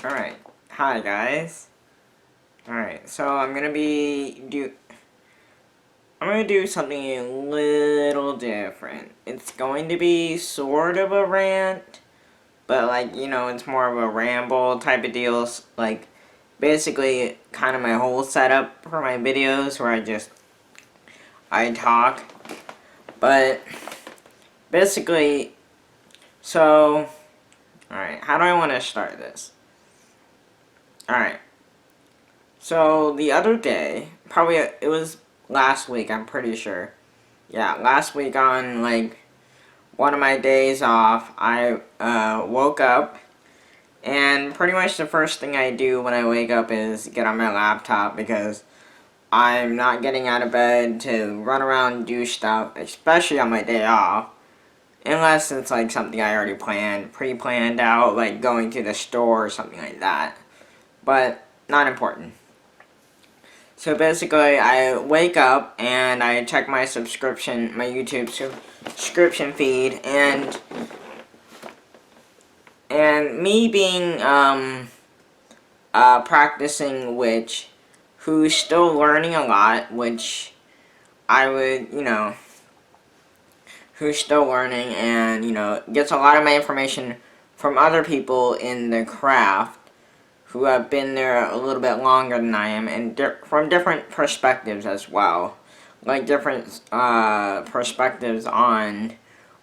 Alright, hi guys. Alright, so I'm gonna do something a little different. It's going to be sort of a rant, but it's more of a ramble type of deals. Like, basically, kind of my whole setup for my videos where I talk. But, basically, so, alright, how do I want to start this? Alright. So, the other day, probably, it was last week, I'm pretty sure. Yeah, last week on, one of my days off, I, woke up, and pretty much the first thing I do when I wake up is get on my laptop, because I'm not getting out of bed to run around and do stuff, especially on my day off. Unless it's, something I already pre-planned out, like going to the store or something like that. But, not important. So basically, I wake up and I check my YouTube subscription feed, and me being practicing witch, who's still learning a lot, which I would, who's still learning and gets a lot of my information from other people in the craft, who have been there a little bit longer than I am, and from different perspectives as well. Like different perspectives on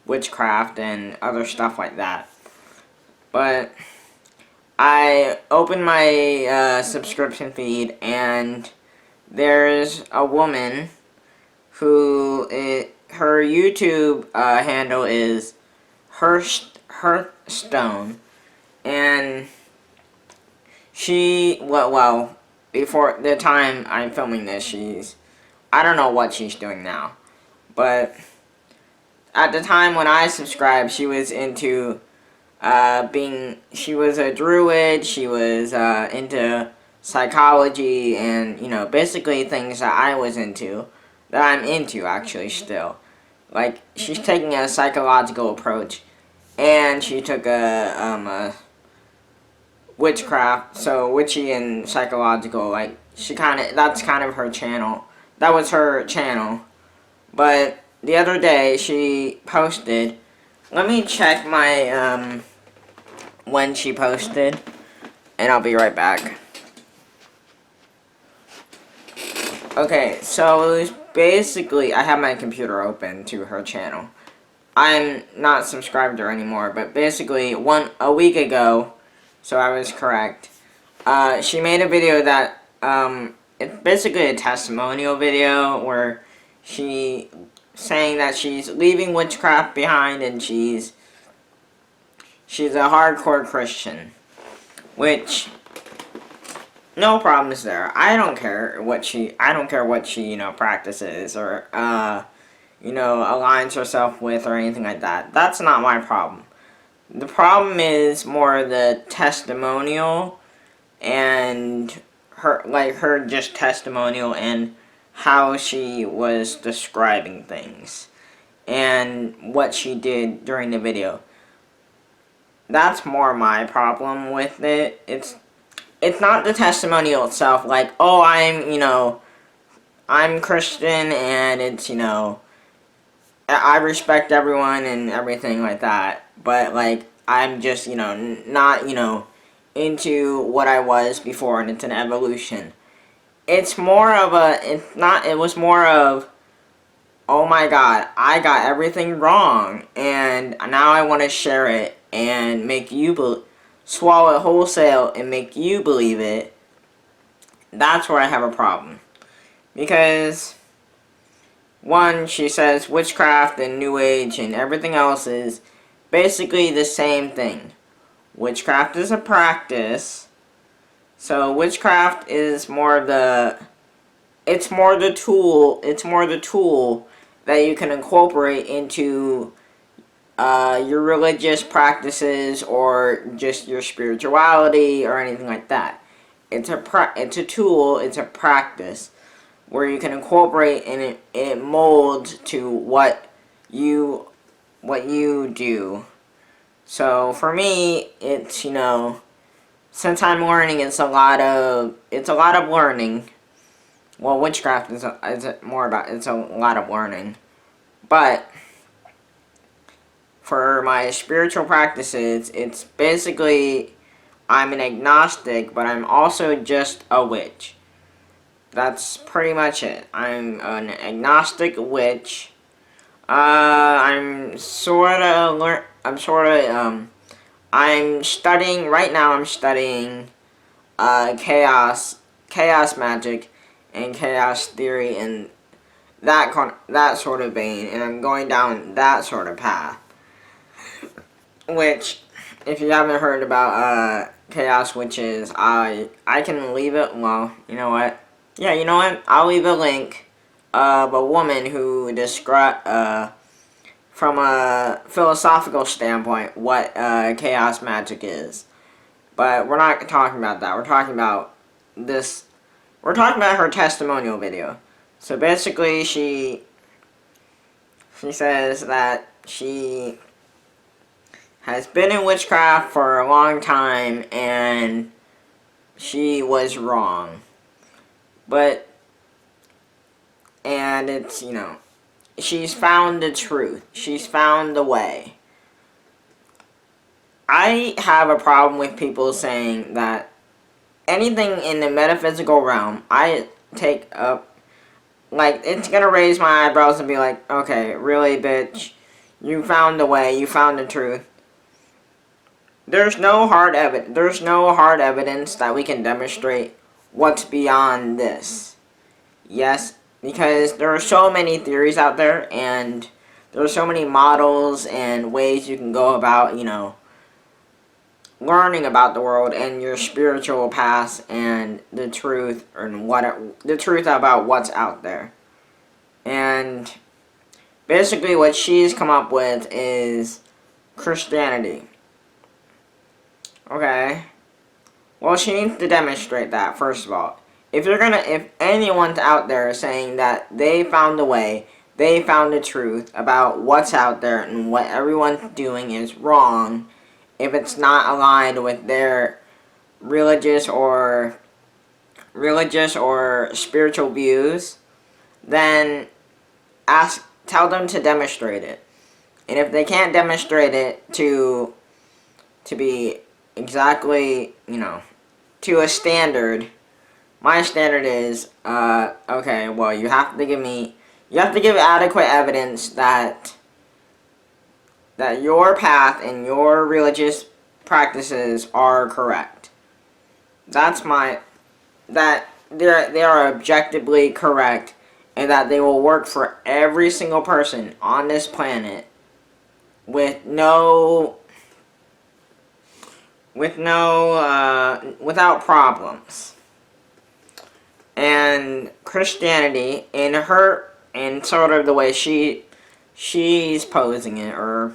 witchcraft and other stuff like that. But I opened my subscription feed, and there's a woman who, her YouTube handle is Hearth Stone, and well, before the time I'm filming this, I don't know what she's doing now, but at the time when I subscribed, she was into, she was a druid, she was, into psychology, and, basically things that I was into, that I'm into, actually, still. Like, she's taking a psychological approach, and she took a witchcraft, so witchy and psychological, that's kind of her channel. That was her channel. But the other day, she posted, let me check my, when she posted, and I'll be right back. Okay, so it was basically, I have my computer open to her channel. I'm not subscribed to her anymore, but basically, a week ago, so I was correct. She made a video that, it's basically a testimonial video where she saying that she's leaving witchcraft behind and she's a hardcore Christian, which, no problems there. I don't care what she practices or, aligns herself with or anything like that. That's not my problem. The problem is more the testimonial and her just testimonial and how she was describing things and what she did during the video. That's more my problem with it. It's not the testimonial itself, like, oh, I'm Christian and it's, I respect everyone and everything like that, but, I'm just, not, into what I was before, and it's an evolution. It's more of it was more of, oh my god, I got everything wrong, and now I want to share it and make you swallow it wholesale and make you believe it. That's where I have a problem. Because, one, she says witchcraft and New Age and everything else is basically the same thing. Witchcraft is a practice, so witchcraft is more the tool that you can incorporate into your religious practices or just your spirituality or anything like that. It's a tool, it's a practice where you can incorporate and it molds to what you do. So for me, it's, since I'm learning, it's a lot of learning. Well, witchcraft is more about, it's a lot of learning. But for my spiritual practices, it's basically, I'm an agnostic, but I'm also just a witch. That's pretty much it. I'm an agnostic witch. I'm studying, right now I'm studying, chaos magic, and chaos theory, and that sort of vein, and I'm going down that sort of path. Which, if you haven't heard about, chaos witches, I can leave it, well, you know what? Yeah, you know what? I'll leave a link of a woman who described, from a philosophical standpoint, what chaos magic is. But we're not talking about that. We're talking about this. We're talking about her testimonial video. So basically, she says that she has been in witchcraft for a long time and she was wrong. And it's, she's found the truth. She's found the way. I have a problem with people saying that anything in the metaphysical realm, I take up, like, it's gonna raise my eyebrows and be like, okay, really, bitch? You found the way, you found the truth. There's no hard evidence that we can demonstrate what's beyond this. Yes, because there are so many theories out there, and there are so many models and ways you can go about, learning about the world and your spiritual past and the truth, and the truth about what's out there. And basically what she's come up with is Christianity. Okay. Well, she needs to demonstrate that, first of all. If anyone's out there saying that they found the way, they found the truth about what's out there and what everyone's doing is wrong, if it's not aligned with their religious or spiritual views, then tell them to demonstrate it. And if they can't demonstrate it to be exactly, to a standard, my standard is, okay, well, you have to give adequate evidence that your path and your religious practices are correct. That they are objectively correct, and that they will work for every single person on this planet without problems. And Christianity, in sort of the way she's posing it, or,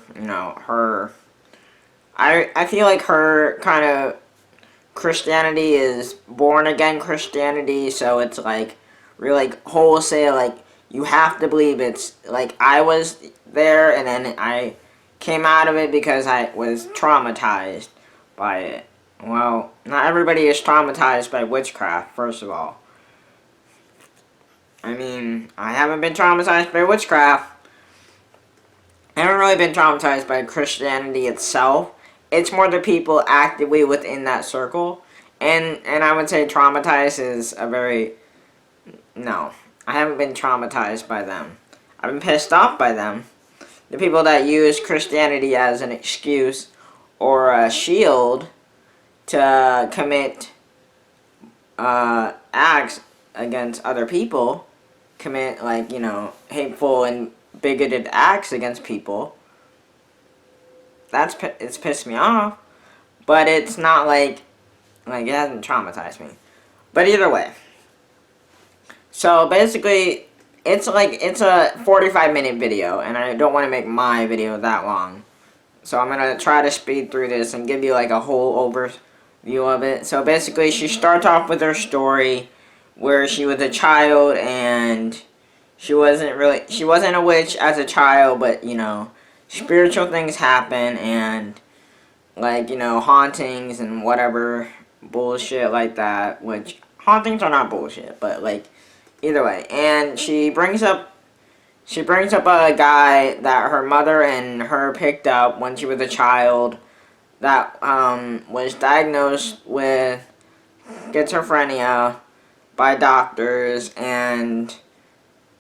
I feel like her kind of Christianity is born again Christianity, so it's like really wholesale, like you have to believe it's like I was there and then I came out of it because I was traumatized by it. Well, not everybody is traumatized by witchcraft, first of all. I mean, I haven't been traumatized by witchcraft. I haven't really been traumatized by Christianity itself. It's more the people actively within that circle. And I would say traumatized is no. I haven't been traumatized by them. I've been pissed off by them. The people that use Christianity as an excuse or a shield to commit acts against other people, commit hateful and bigoted acts against people. It's pissed me off, but it's not like it hasn't traumatized me. But either way, so basically it's a 45-minute video, and I don't want to make my video that long, so I'm gonna try to speed through this and give you a whole overview of it. So basically, she starts off with her story where she was a child and she wasn't a witch as a child, but spiritual things happen, and hauntings and whatever bullshit like that, which hauntings are not bullshit, but like either way. And she brings up a guy that her mother and her picked up when she was a child that was diagnosed with schizophrenia by doctors, and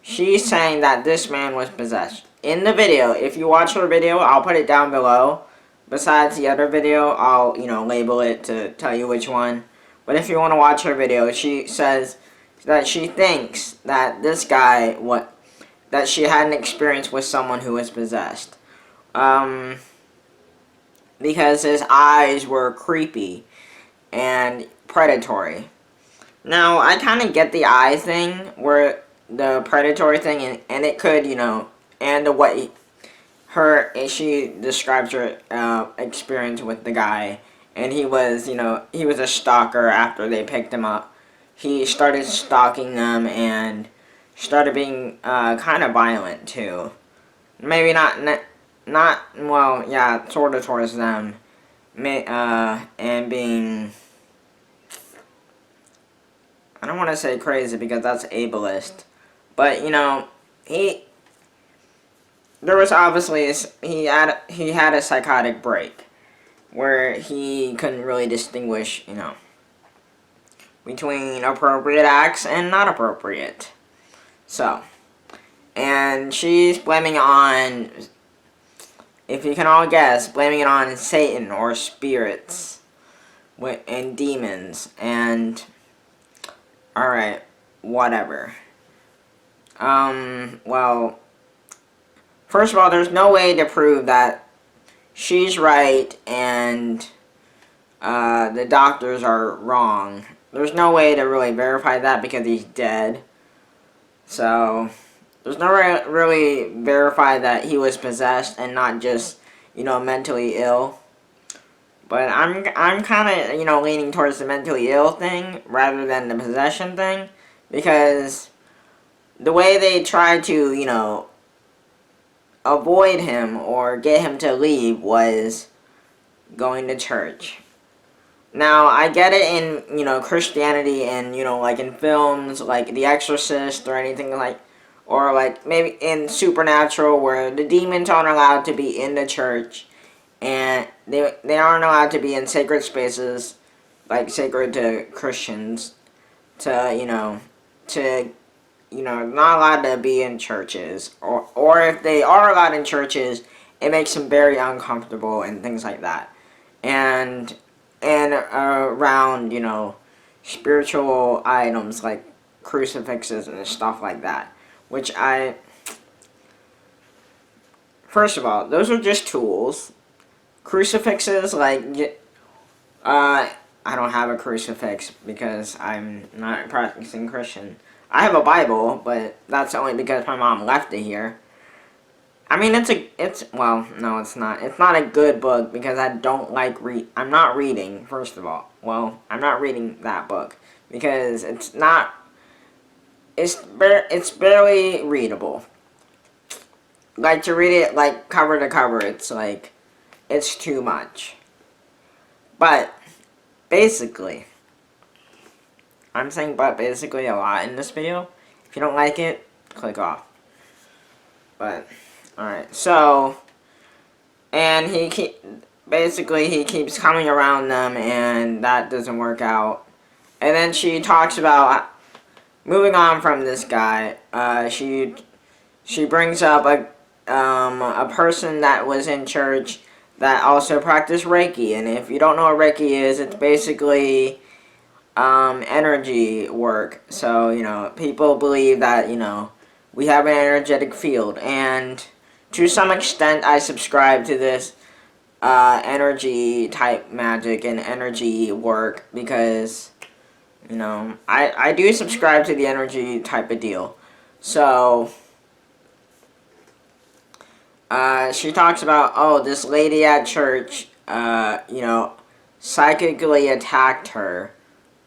she's saying that this man was possessed. In the video, if you watch her video, I'll put it down below. Besides the other video, I'll, label it to tell you which one. But if you want to watch her video, she says that she thinks that this guy, that she had an experience with someone who was possessed. Because his eyes were creepy and predatory. Now, I kind of get the eye thing, where the predatory thing, and it could, and the way she describes her experience with the guy, and he was a stalker after they picked him up. He started stalking them and started being kind of violent too. Maybe not, well, yeah, sort of towards them, and being, I don't want to say crazy because that's ableist, but there was obviously he had a psychotic break where he couldn't really distinguish, between appropriate acts and not appropriate. So, and she's blaming on, if you can all guess, blaming it on Satan or spirits and demons, and alright, whatever. Well, first of all, there's no way to prove that she's right and the doctors are wrong. There's no way to really verify that because he's dead. So, there's no way to really verify that he was possessed and not just, mentally ill. But I'm kind of, leaning towards the mentally ill thing rather than the possession thing, because the way they tried to, avoid him or get him to leave was going to church. Now, I get it in, Christianity and, like in films like The Exorcist or anything like, or like maybe in Supernatural where the demons aren't allowed to be in the church and they aren't allowed to be in sacred spaces, like sacred to Christians, not allowed to be in churches, or if they are allowed in churches, it makes them very uncomfortable and things like that, and around spiritual items like crucifixes and stuff like that, which first of all, those are just tools. Crucifixes, like, I don't have a crucifix because I'm not a practicing Christian. I have a Bible, but that's only because my mom left it here. I mean, well, no, it's not. It's not a good book because I don't like I'm not reading, first of all. Well, I'm not reading that book because it's barely readable. Like, to read it, like, cover to cover, it's like, it's too much. But, basically, I'm saying but basically a lot in this video. If you don't like it, click off. But, alright, so, and he keeps coming around them, and that doesn't work out. And then she talks about, moving on from this guy, she brings up a person that was in church that also practiced Reiki. And if you don't know what Reiki is, it's basically energy work. So, people believe that, we have an energetic field. And to some extent, I subscribe to this energy type magic and energy work because, I do subscribe to the energy type of deal. So, she talks about, this lady at church, psychically attacked her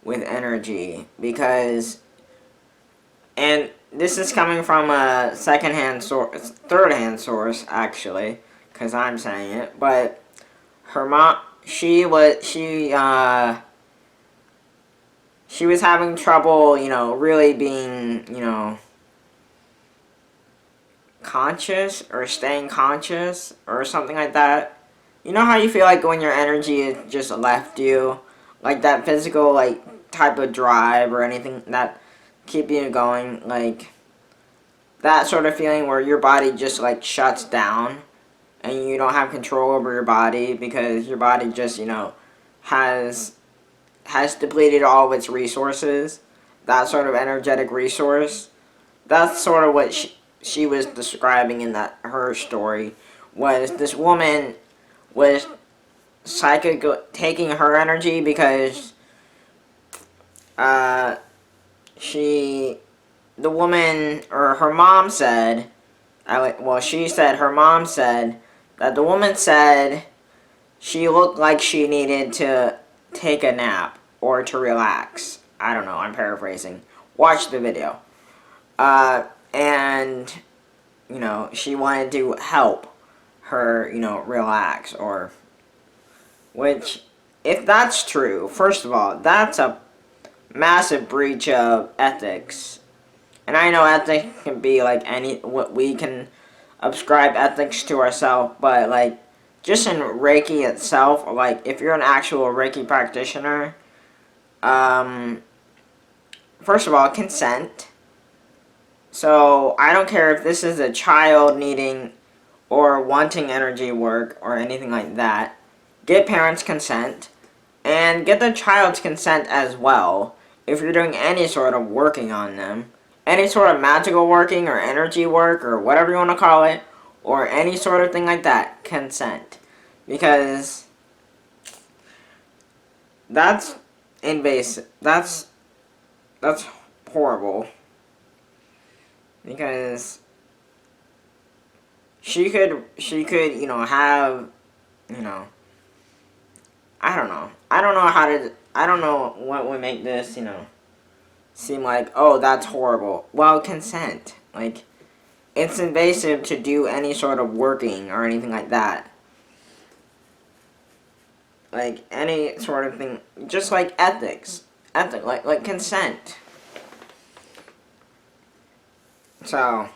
with energy because, and this is coming from a third-hand source, actually, because I'm saying it, but her mom, she was having trouble, really being, conscious or staying conscious or something like that. You know how you feel like when your energy has just left you? Like that physical, like, type of drive or anything that keep you going? Like, that sort of feeling where your body just, like, shuts down and you don't have control over your body because your body just, has depleted all of its resources. That sort of energetic resource. That's sort of what she was describing in her story. Was this woman was psychic taking her energy because the woman, or her mom said, she said her mom said that the woman said she looked like she needed to take a nap or to relax. I don't know, I'm paraphrasing. Watch the video. And, she wanted to help her, relax, or, which, if that's true, first of all, that's a massive breach of ethics. And I know ethics can be like what we can ascribe ethics to ourselves, but like, just in Reiki itself, like, if you're an actual Reiki practitioner, first of all, consent. So, I don't care if this is a child needing or wanting energy work or anything like that. Get parents' consent. And get the child's consent as well if you're doing any sort of working on them. Any sort of magical working or energy work or whatever you want to call it. Or any sort of thing like that. Consent. Because that's invasive. That's horrible. Because she could, have, I don't know. I don't know what would make this, seem like, oh, that's horrible. Well, consent. Like, it's invasive to do any sort of working or anything like that. Like, any sort of thing, just like ethics. Like consent. So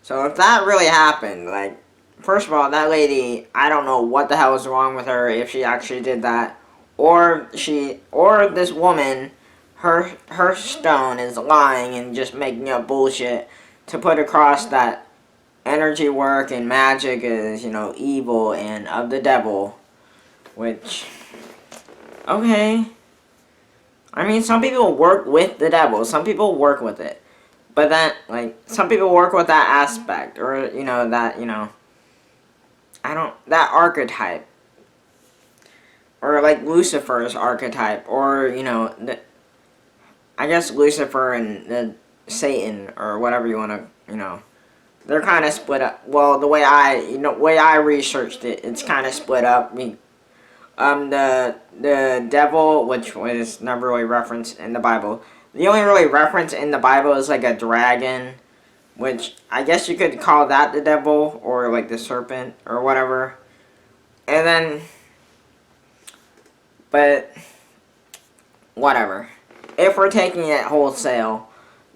if that really happened, like, first of all, that lady, I don't know what the hell was wrong with her if she actually did that. Or this woman, her stone is lying and just making up bullshit to put across that energy work and magic is, evil and of the devil. Which, okay. I mean, some people work with the devil. Some people work with it. But then, like, some people work with that aspect, or, that archetype. Or, like, Lucifer's archetype, or, I guess Lucifer and Satan, or whatever you want to, they're kind of split up. Well, the way I researched it, it's kind of split up. The devil, which was never really referenced in the Bible. The only really reference in the Bible is like a dragon, which I guess you could call that the devil, or like the serpent, or whatever. And then, but, whatever. If we're taking it wholesale,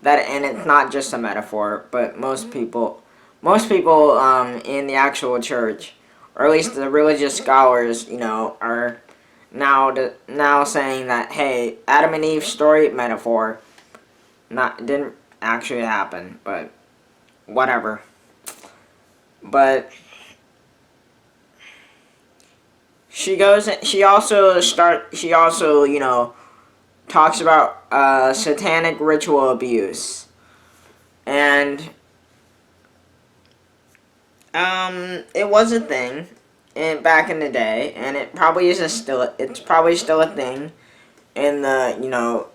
and it's not just a metaphor, but most people in the actual church, or at least the religious scholars, are now saying that, hey, Adam and Eve's story, metaphor, didn't actually happen, but whatever. But she also talks about satanic ritual abuse, and it was a thing back in the day, and it's probably still a thing in the,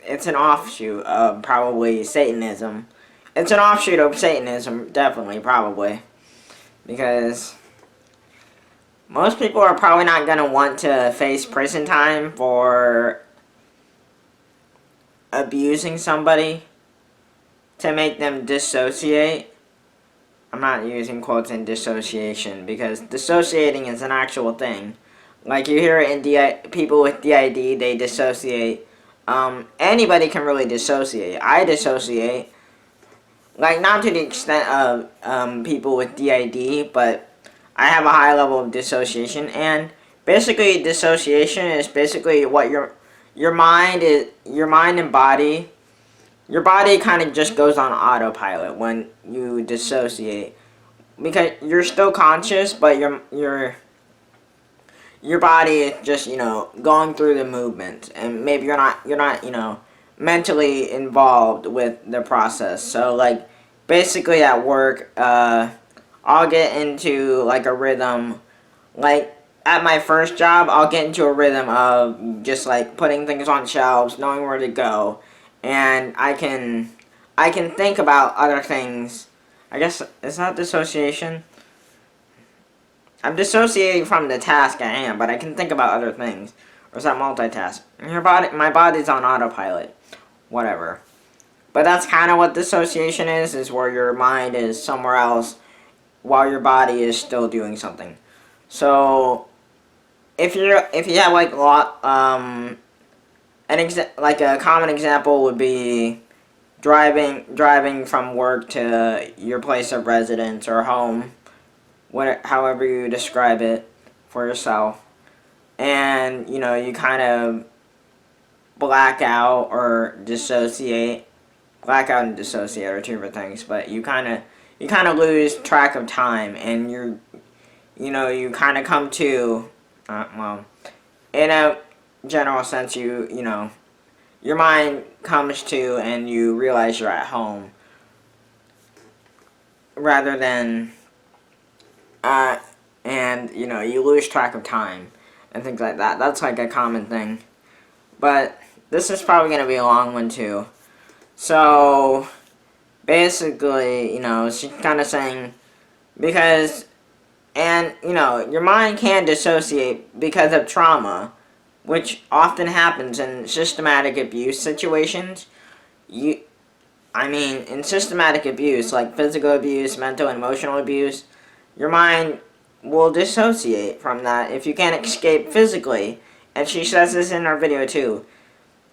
it's an offshoot of probably Satanism. It's an offshoot of Satanism, definitely, probably. Because most people are probably not going to want to face prison time for abusing somebody to make them dissociate. I'm not using quotes in dissociation, because dissociating is an actual thing. Like you hear it in people with DID, they dissociate. Anybody can really dissociate. I dissociate. Like, not to the extent of people with DID, but I have a high level of dissociation. And basically, dissociation is basically what your mind and body. Your body kind of just goes on autopilot when you dissociate, because you're still conscious, but your body is just, going through the movement, and maybe you're not mentally involved with the process. So, like, basically at work, I'll get into, like, a rhythm. Like, at my first job, I'll get into a rhythm of just, like, putting things on shelves, knowing where to go, and I can think about other things. I guess, is that dissociation? I'm dissociating from the task at hand, but I can think about other things. Or is that multitask? My body's on autopilot. Whatever. But that's kind of what dissociation is where your mind is somewhere else while your body is still doing something. So, if you have like like a common example would be driving from work to your place of residence or home, however you describe it for yourself, and you kind of black out or dissociate. Blackout and dissociate are two different things, but you kind of lose track of time, and you kind of come to, well, in a general sense, your mind comes to and you realize you're at home, rather than and you lose track of time and things like that. That's like a common thing. But this is probably going to be a long one too. So basically, she's kind of saying, because, and your mind can dissociate because of trauma, which often happens in systematic abuse situations. In systematic abuse, like physical abuse, mental and emotional abuse, your mind will dissociate from that if you can't escape physically. And she says this in her video too.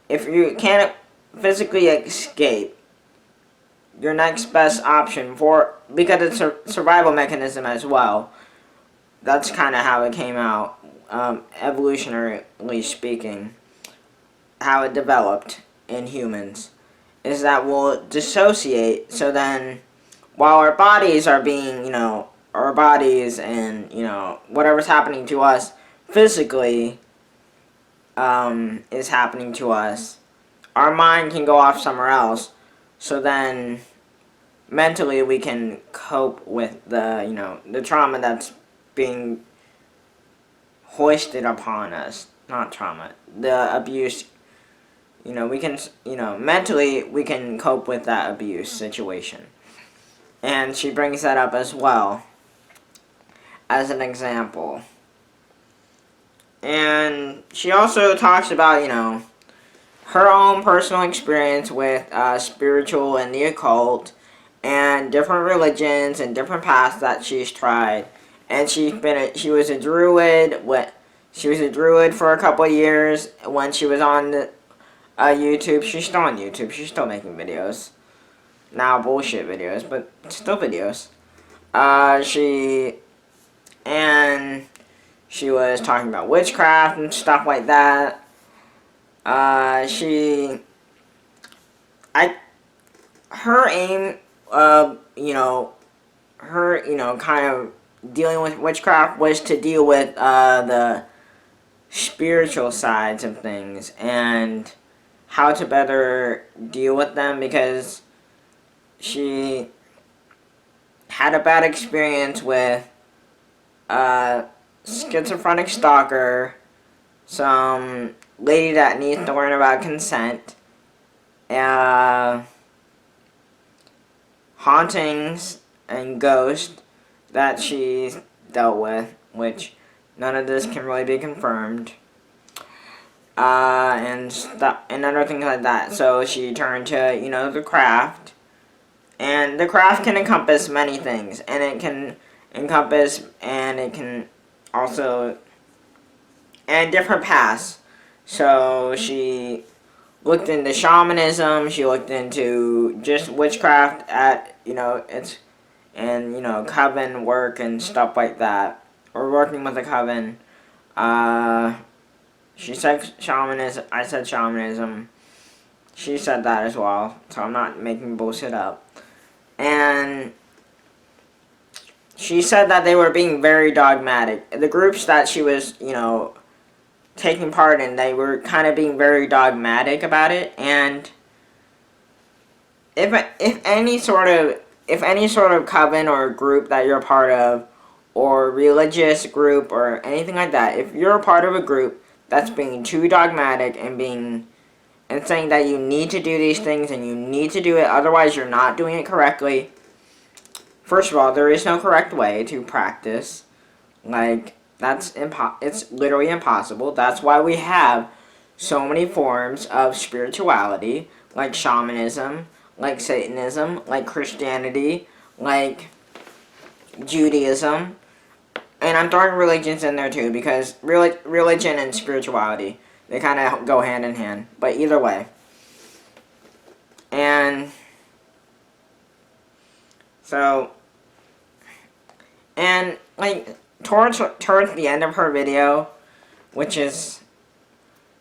If you can't physically escape, your next best option because it's a survival mechanism as well. That's kind of how it came out, evolutionarily speaking, how it developed in humans, is that we'll dissociate. So then, while our bodies are being, our bodies and, whatever's happening to us physically is happening to us, our mind can go off somewhere else. So then, mentally, we can cope with the trauma that's being hoisted upon us. Not trauma, the abuse. We can, mentally, we can cope with that abuse situation. And she brings that up as well as an example. And she also talks about, her own personal experience with spiritual and the occult and different religions and different paths that she's tried. And she was a druid. She was a druid for a couple of years when she was on YouTube. She's still on YouTube. She's still making videos. Now bullshit videos, but still videos. She was talking about witchcraft and stuff like that. Her aim of, kind of dealing with witchcraft was to deal with the spiritual sides of things and how to better deal with them, because she had a bad experience with a schizophrenic stalker, some lady that needs to learn about consent, hauntings and ghosts that she dealt with, which none of this can really be confirmed, and other things like that. So she turned to, the craft, and the craft can encompass many things, and it can also and different paths. So she looked into shamanism, she looked into just witchcraft at, coven work and stuff like that. Or working with a coven. She said shamanism, I said shamanism. She said that as well, so I'm not making bullshit up. And she said that they were being very dogmatic. The groups that she was, taking part in, they were kind of being very dogmatic about it. And if any sort of coven or group that you're a part of, or religious group or anything like that, if you're a part of a group that's being too dogmatic and saying that you need to do these things and you need to do it, otherwise you're not doing it correctly. First of all, there is no correct way to practice. Like, it's literally impossible. That's why we have so many forms of spirituality, like shamanism, like Satanism, like Christianity, like Judaism. And I'm throwing religions in there too, because religion and spirituality, they kind of go hand in hand. But either way. And so, and like towards the end of her video, which is,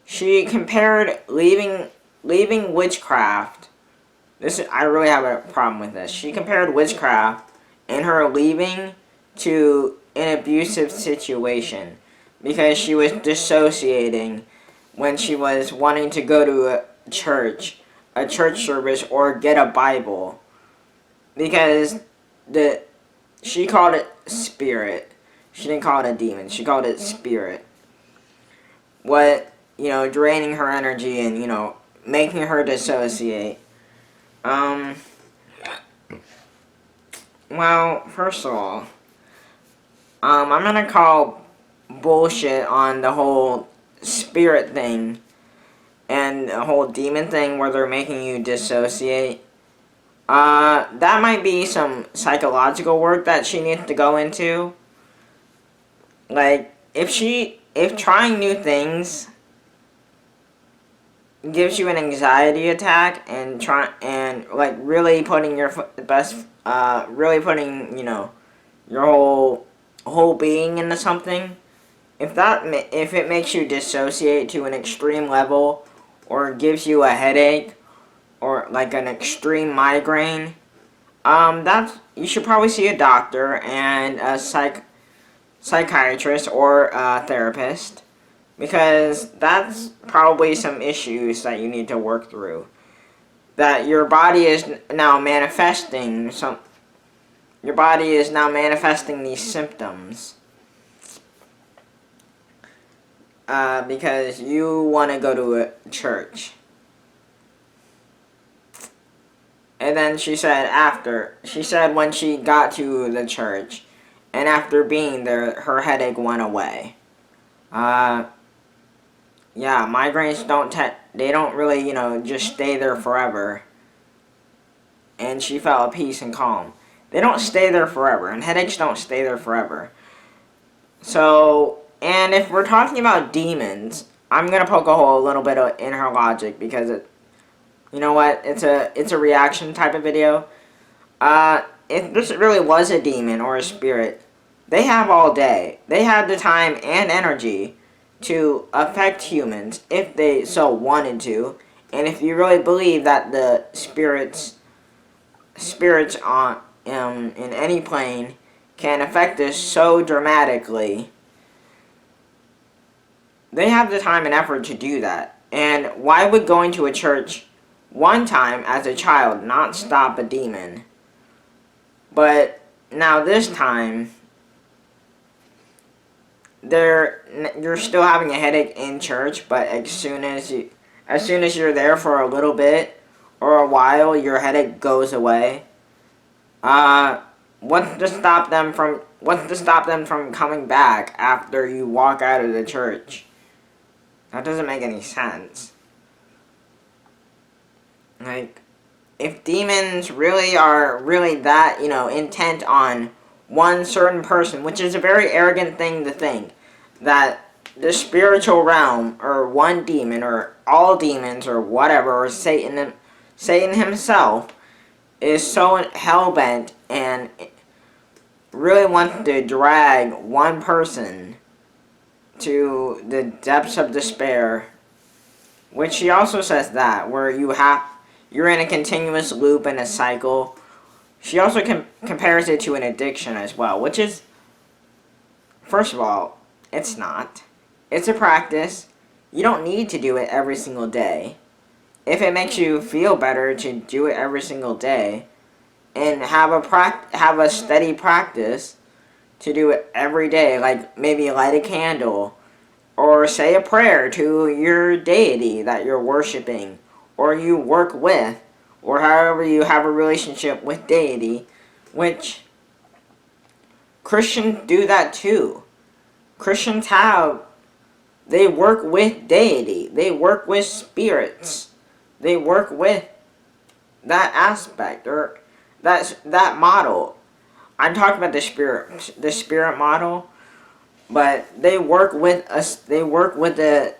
she compared leaving witchcraft. I really have a problem with this. She compared witchcraft and her leaving to an abusive situation, because she was dissociating when she was wanting to go to a church service, or get a Bible, because she called it spirit. She didn't call it a demon. She called it spirit. Draining her energy and, making her dissociate. Well, first of all, I'm gonna call bullshit on the whole spirit thing and the whole demon thing where they're making you dissociate. That might be some psychological work that she needs to go into. Like, if trying new things gives you an anxiety attack and really putting your your whole being into something, if it makes you dissociate to an extreme level, or gives you a headache, or like an extreme migraine, you should probably see a doctor and a psychiatrist or a therapist, because that's probably some issues that you need to work through. That your body is now manifesting these symptoms. Because you want to go to a church. And then she said when she got to the church, and after being there, her headache went away. Migraines don't really, just stay there forever. And she felt at peace and calm. They don't stay there forever, and headaches don't stay there forever. So, and if we're talking about demons, I'm gonna poke a hole a little bit in her logic, because it's a reaction type of video. If this really was a demon or a spirit, they have all day. They have the time and energy to affect humans if they so wanted to. And if you really believe that the spirits on in any plane can affect us so dramatically, they have the time and effort to do that. And why would going to a church one time as a child not stop a demon? But now this time, you're still having a headache in church, but as soon as you're there for a little bit or a while, your headache goes away. What's to stop them from coming back after you walk out of the church? That doesn't make any sense. Like, if demons really are that, intent on one certain person, which is a very arrogant thing to think, that the spiritual realm, or one demon, or all demons, or whatever, or Satan himself, is so hell-bent and really wants to drag one person to the depths of despair, which she also says that, where you're in a continuous loop and a cycle. She also compares it to an addiction as well, which is, first of all, it's not. It's a practice. You don't need to do it every single day. If it makes you feel better to do it every single day, and have a steady practice to do it every day, like maybe light a candle, or say a prayer to your deity that you're worshiping, or you work with, or however you have a relationship with deity, which Christians do that too. Christians they work with deity, they work with spirits, they work with that aspect, or that model. I'm talking about the spirit model, but they work with the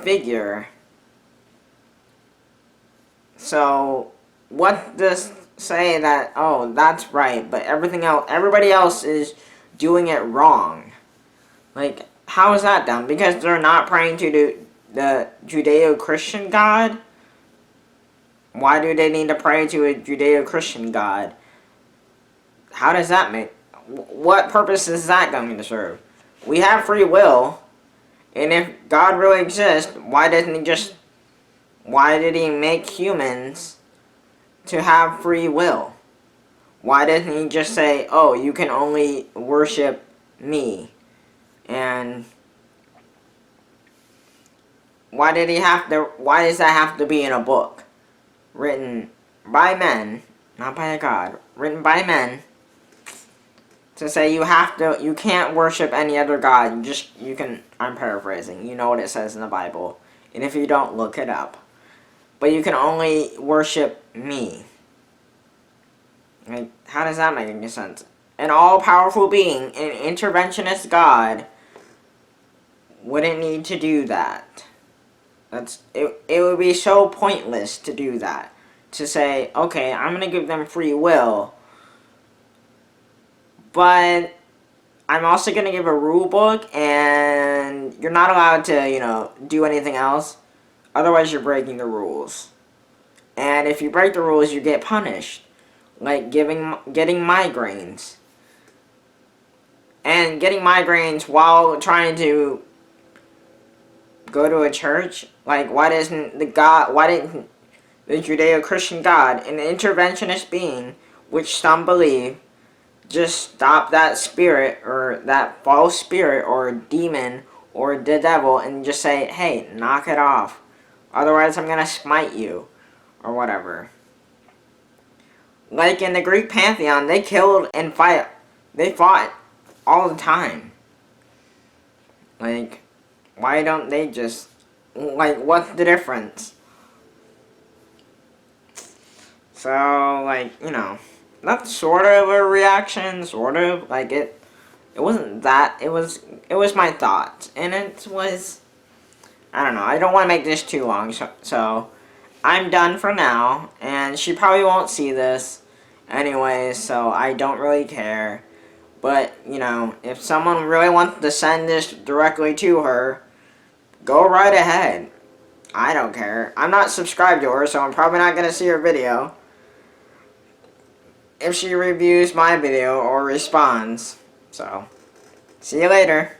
figure. So what does say that, oh, that's right, but everybody else is doing it wrong? Like, how is that done? Because they're not praying to the Judeo-Christian God? Why do they need to pray to a Judeo-Christian God? How does that make... What purpose is that going to serve? We have free will, and if God really exists, why did he make humans to have free will? Why didn't he just say, oh, you can only worship me? And why does that have to be in a book? Written by men, not by a God, written by men, to say you can't worship any other God, I'm paraphrasing, you know what it says in the Bible, and if you don't, look it up. But you can only worship me. Like, how does that make any sense? An all-powerful being, an interventionist God, wouldn't need to do that. It would be so pointless to do that. To say, okay, I'm going to give them free will, but I'm also going to give a rule book, and you're not allowed to, do anything else. Otherwise, you're breaking the rules. And if you break the rules, you get punished. Like getting migraines. And getting migraines while trying to go to a church. Like, why didn't the Judeo-Christian God, an interventionist being, which some believe, just stop that spirit, or that false spirit, or demon, or the devil, and just say, hey, knock it off. Otherwise, I'm gonna smite you, or whatever. Like in the Greek pantheon, they fought all the time. Like, why don't they just, what's the difference? So, that's sort of a reaction, sort of, it wasn't that, it was my thoughts, and it was, I don't know, I don't want to make this too long, so I'm done for now, and she probably won't see this anyway, so I don't really care, but, if someone really wants to send this directly to her, go right ahead. I don't care. I'm not subscribed to her, so I'm probably not going to see her video if she reviews my video or responds. So, see you later.